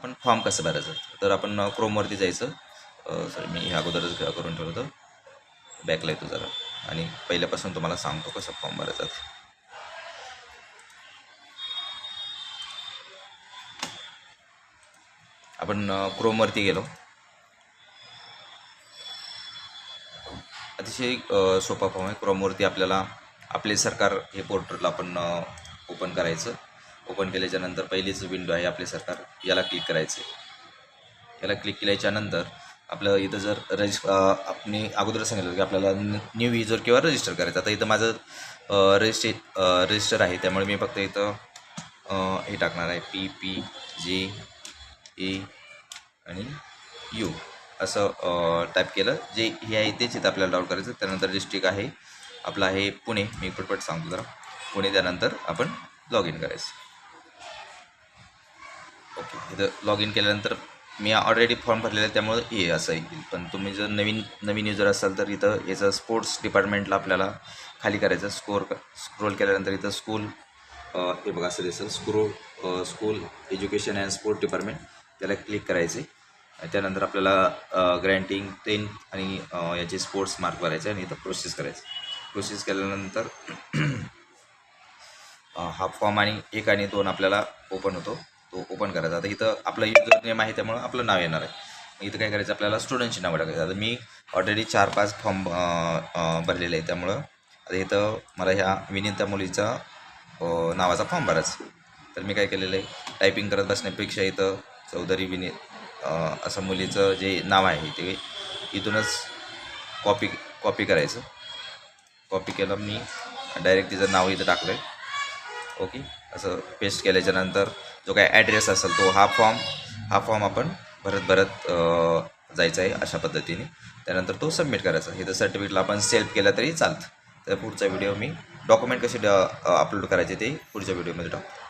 आपण फॉर्म कसं भरायचं. तर आपण क्रोमवरती जायचं. सॉरी मी ह्या अगोदरच करून ठेवलं होतं, बॅकला येतो जरा आणि पहिल्यापासून तुम्हाला सांगतो कसं फॉर्म भरायचा. आपण क्रोमवरती गेलो. अतिशय सोपा फॉर्म आहे. क्रोमवरती आपल्याला आपले सरकार हे पोर्टल आपण ओपन करायचं. ओपन केल्याच्यानंतर पहिलीच विंडो आहे आपले सरकार, याला क्लिक करायचे. याला क्लिक केल्याच्यानंतर आपलं इथं जर आपण अगोदर सांगितलं की आपल्याला न्यू युजर किंवा रजिस्टर करायचं. आता इथं माझं रजिस्टर आहे, त्यामुळे मी फक्त इथं हे टाकणार आहे PPJA आणि U असं टाईप केलं. जे हे आहे तेच इथं आपल्याला डाउनलोड करायचं. त्यानंतर डिस्ट्रिक्ट आहे आपला आहे पुणे, मी पटपट सांगतो जरा पुणे. त्यानंतर आपण लॉग इन करायचं. ओके, इथं लॉग इन केल्यानंतर मी ऑलरेडी फॉर्म भरलेला आहे त्यामुळे हे असं येईल. पण तुम्ही जर नवीन युजर असाल तर इथं याचं स्पोर्ट्स डिपार्टमेंटला आपल्याला खाली करायचं. स्क्रोल केल्यानंतर इथं स्कूल हे बघा असं दिसेल, school education and sport department, त्याला क्लिक करायचे. त्यानंतर आपल्याला ग्रँटिंग 10 आणि याचे स्पोर्ट्स मार्क भरायचे आणि इथं प्रोसेस करायचं. प्रोसेस केल्यानंतर हा फॉर्म आणि 1 आणि 2 आपल्याला ओपन होतो, तो ओपन करायचा. आता इथं आपलं युजर नेम आहे त्यामुळं आपलं नाव येणार आहे. इथं काय करायचं, आपल्याला स्टुडंटची नावं टाकायचं. आता मी ऑलरेडी 4-5 फॉर्म भरलेले आहे, त्यामुळं आता इथं मला ह्या विनीता मुलीचा नावाचा फॉर्म भरायचा. तर मी काय केलेलं आहे, टायपिंग करत बसण्यापेक्षा इथं चौधरी असं मुलीचं जे नाव आहे ते इथूनच कॉपी करायचं. कॉपी केलं मी, डायरेक्ट तिचं नाव इथं टाकलं आहे. ओके, असं पेस्ट केल्याच्यानंतर जो काय ॲड्रेस असेल तो हा फॉर्म आपण भरत जायचा आहे अशा पद्धतीने. त्यानंतर तो सबमिट करायचा. इथं सर्टिफिकेटला आपण सेल्फ केला तरी चालतं. तर पुढचा व्हिडिओ मी डॉक्युमेंट कसे अपलोड करायचे ते पुढच्या व्हिडिओमध्ये टाकतो.